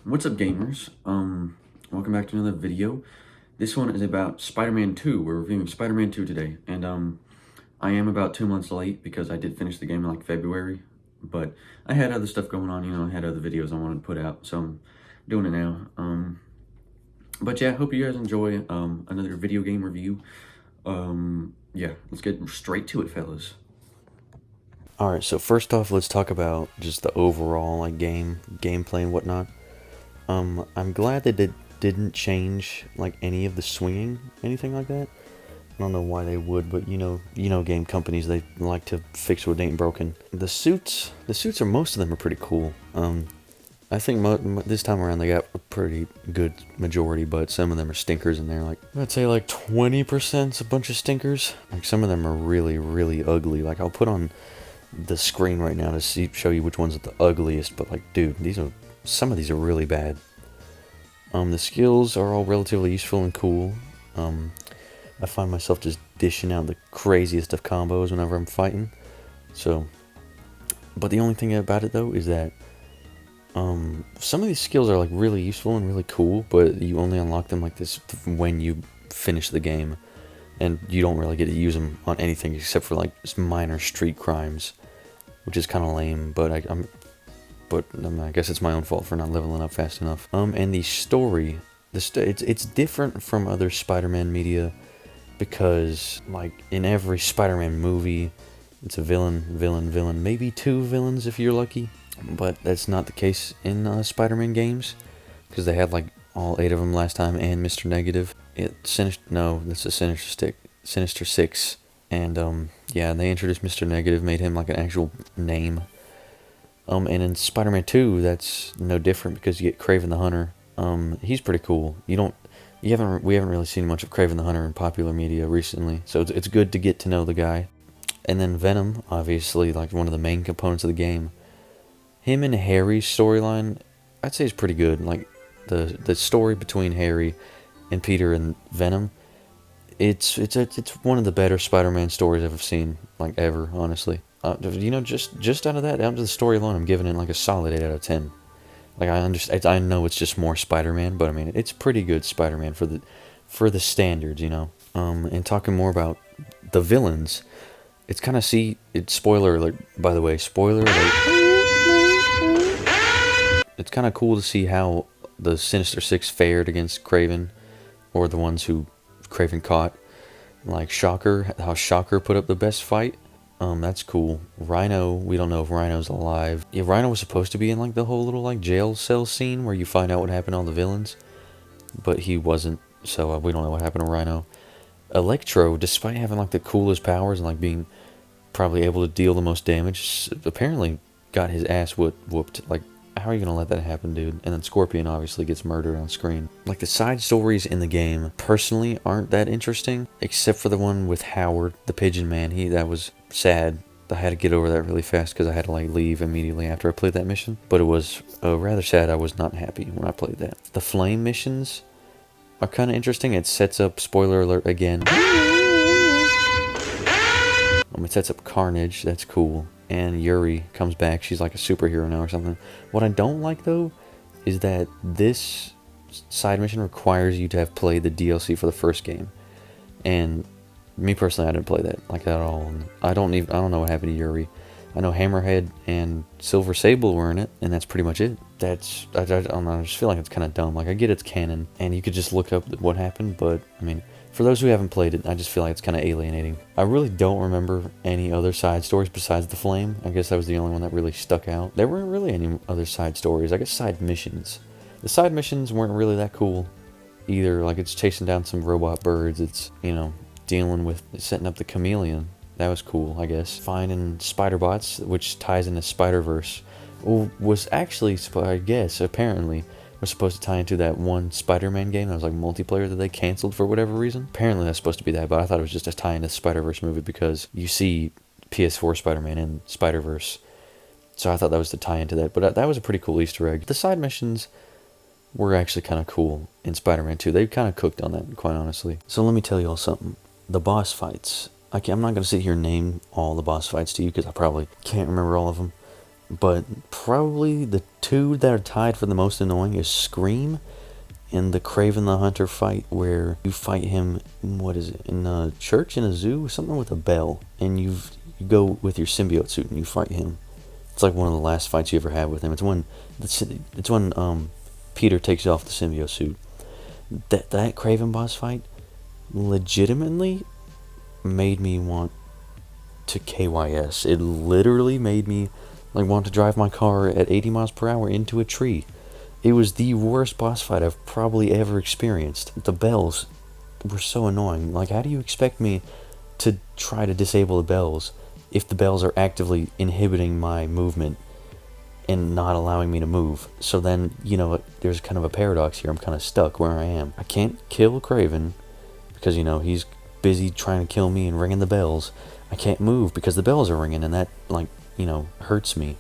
What's up, gamers? Welcome back to another video. This one is about Spider-Man 2. We're reviewing Spider-Man 2 today, and I am about 2 months late because I did finish the game in like February, but I had other stuff going on, I had other videos I wanted to put out, so I'm doing it now. But yeah, hope you guys enjoy another video game review. Yeah, let's get straight to it, fellas. Alright, so first off, let's talk about just the overall gameplay and whatnot. I'm glad that it didn't change like any of the swinging, anything like that. I don't know why they would, but you know, game companies, they like to fix what ain't broken. The suits are, most of them are pretty cool. I think this time around they got a pretty good majority, but some of them are stinkers in there. Like, I'd say like 20%'s a bunch of stinkers. Like, some of them are really, really ugly. Like, I'll put on the screen right now to show you which ones are the ugliest, but like, dude, some of these are really bad. The skills are all relatively useful and cool. I find myself just dishing out the craziest of combos whenever I'm fighting. So, but the only thing about it though is that some of these skills are like really useful and really cool, but you only unlock them like this when you finish the game, and you don't really get to use them on anything except for like minor street crimes, which is kind of lame. But I guess it's my own fault for not leveling up fast enough. And the story, it's different from other Spider-Man media because like in every Spider-Man movie, it's a villain, maybe two villains if you're lucky. But that's not the case in Spider-Man games, because they had like all 8 of them last time, and Mr. Negative. That's a Sinister Six, and yeah, they introduced Mr. Negative, made him like an actual name. And in Spider-Man 2, that's no different because you get Kraven the Hunter. He's pretty cool. We haven't really seen much of Kraven the Hunter in popular media recently, so it's good to get to know the guy. And then Venom, obviously, like one of the main components of the game. Him and Harry's storyline, I'd say is pretty good. Like the story between Harry and Peter and Venom, it's one of the better Spider-Man stories I've seen, like ever, honestly. Just out of that, out of the story alone, I'm giving it like a solid 8 out of 10. Like, I know it's just more Spider-Man, but I mean, it's pretty good Spider-Man for the standards, And talking more about the villains, it's kind of spoiler alert, by the way, spoiler alert. It's kind of cool to see how the Sinister Six fared against Kraven, or the ones who Kraven caught. Like how Shocker put up the best fight. That's cool. Rhino, we don't know if Rhino's alive. Yeah, Rhino was supposed to be in like the whole little like jail cell scene where you find out what happened to all the villains, but he wasn't, so we don't know what happened to Rhino. Electro, despite having like the coolest powers and like being probably able to deal the most damage, apparently got his ass whooped. Like, how are you gonna let that happen, dude? And then Scorpion obviously gets murdered on screen. Like, the side stories in the game personally aren't that interesting, except for the one with Howard, the Pigeon Man. That was sad. I had to get over that really fast because I had to like leave immediately after I played that mission. But it was rather sad. I was not happy when I played that. The Flame missions are kind of interesting. It sets up, spoiler alert again. It sets up Carnage. That's cool. And Yuri comes back. She's like a superhero now or something. What I don't like, though, is that this side mission requires you to have played the DLC for the first game. And me personally, I didn't play that like at all. And I don't know what happened to Yuri. I know Hammerhead and Silver Sable were in it, and that's pretty much it. I don't know, I just feel like it's kind of dumb. Like, I get it's canon, and you could just look up what happened, but, I mean, for those who haven't played it, I just feel like it's kind of alienating. I really don't remember any other side stories besides the Flame. I guess that was the only one that really stuck out. There weren't really any other side stories. I guess side missions. The side missions weren't really that cool either. Like, it's chasing down some robot birds. It's, dealing with setting up the chameleon. That was cool, I guess. Finding spider bots, which ties into Spider-Verse, was actually, I guess, apparently, was supposed to tie into that one Spider-Man game that was like multiplayer that they canceled for whatever reason. Apparently that's supposed to be that, but I thought it was just a tie into the Spider-Verse movie because you see PS4 Spider-Man in Spider-Verse. So I thought that was the tie into that, but that was a pretty cool Easter egg. The side missions were actually kind of cool in Spider-Man 2. They kind of cooked on that, quite honestly. So let me tell you all something. The boss fights. I'm not going to sit here and name all the boss fights to you because I probably can't remember all of them. But probably the two that are tied for the most annoying is Scream and the Craven the Hunter fight, where you fight him, what is it, in a church, in a zoo, something with a bell, and you go with your symbiote suit and you fight him. It's like one of the last fights you ever have with him. It's when Peter takes off the symbiote suit. That Craven boss fight legitimately made me want to KYS. It literally made me like want to drive my car at 80 miles per hour into a tree. It was the worst boss fight I've probably ever experienced. The bells were so annoying. Like, how do you expect me to try to disable the bells if the bells are actively inhibiting my movement and not allowing me to move? So then, there's kind of a paradox here. I'm kind of stuck where I am. I can't kill Craven because, he's busy trying to kill me and ringing the bells. I can't move because the bells are ringing, and that, hurts me.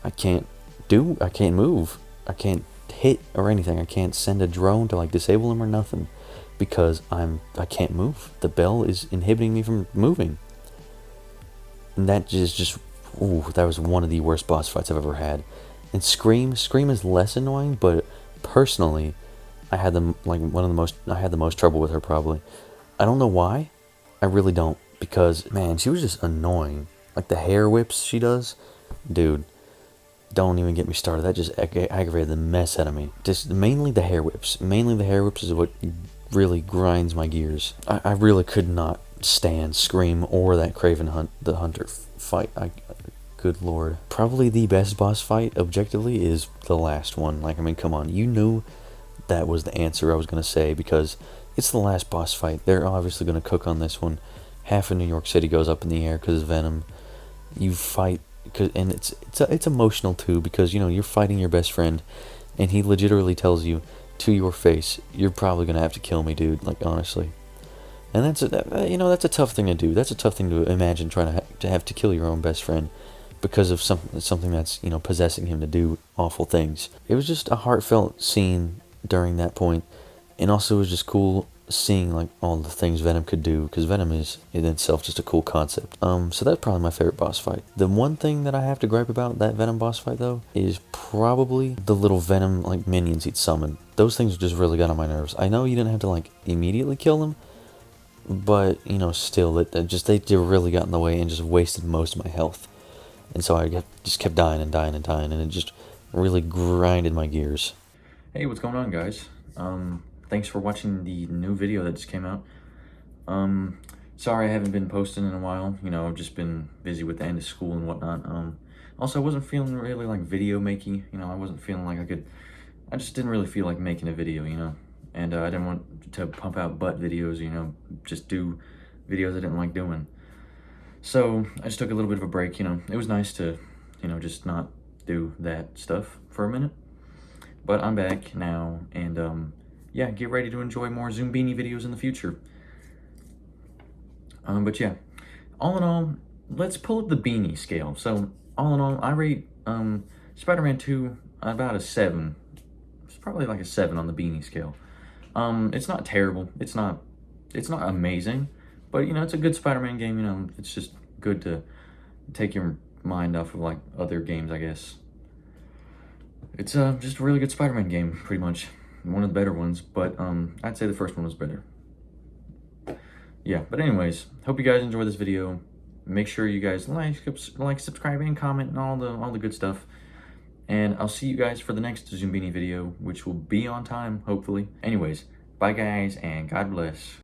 I can't move. I can't hit or anything. I can't send a drone to disable him or nothing because I can't move. The bell is inhibiting me from moving. And that that was one of the worst boss fights I've ever had. And Scream is less annoying, but personally, I had the most trouble with her probably. I don't know why. I really don't, because man, she was just annoying. Like the hair whips she does, dude. Don't even get me started. That just aggravated the mess out of me. Just mainly the hair whips. Mainly the hair whips is what really grinds my gears. I really could not stand Scream or that Craven the Hunter fight. Good lord. Probably the best boss fight, objectively, is the last one. Come on. You knew that was the answer I was going to say, because it's the last boss fight. They're obviously going to cook on this one. Half of New York City goes up in the air because of Venom. You fight, and it's emotional too, because you're fighting your best friend, and he legitimately tells you to your face, "You're probably gonna have to kill me, dude." Honestly, and that's a tough thing to do. That's a tough thing to imagine, trying to have to kill your own best friend because of something that's possessing him to do awful things. It was just a heartfelt scene during that point, and also it was just cool seeing all the things Venom could do, because Venom is in itself just a cool concept. So that's probably my favorite boss fight. The one thing that I have to gripe about that Venom boss fight though is probably the little Venom minions he'd summon. Those things just really got on my nerves. I know you didn't have to immediately kill them, but still they really got in the way and just wasted most of my health. And so I just kept dying and dying and dying, and it just really grinded my gears. Hey, what's going on, guys? Thanks for watching the new video that just came out. Sorry I haven't been posting in a while. I've just been busy with the end of school and whatnot. Also, I wasn't feeling really video making. I wasn't feeling like I just didn't really feel like making a video, and I didn't want to pump out butt videos, just do videos I didn't like doing. So I just took a little bit of a break. It was nice to, just not do that stuff for a minute. But I'm back now, and yeah, get ready to enjoy more ZOOMBINI videos in the future. But yeah, all in all, let's pull up the beanie scale. So all in all, I rate Spider-Man 2 about a 7. It's probably a 7 on the beanie scale. It's not terrible. It's not amazing, but it's a good Spider-Man game. It's just good to take your mind off of other games, I guess. It's just a really good Spider-Man game, pretty much. One of the better ones, but I'd say the first one was better. Yeah, but anyways, hope you guys enjoy this video. Make sure you guys like, subscribe, and comment, and all the good stuff. And I'll see you guys for the next ZOOMBINI video, which will be on time, hopefully. Anyways, bye guys, and God bless.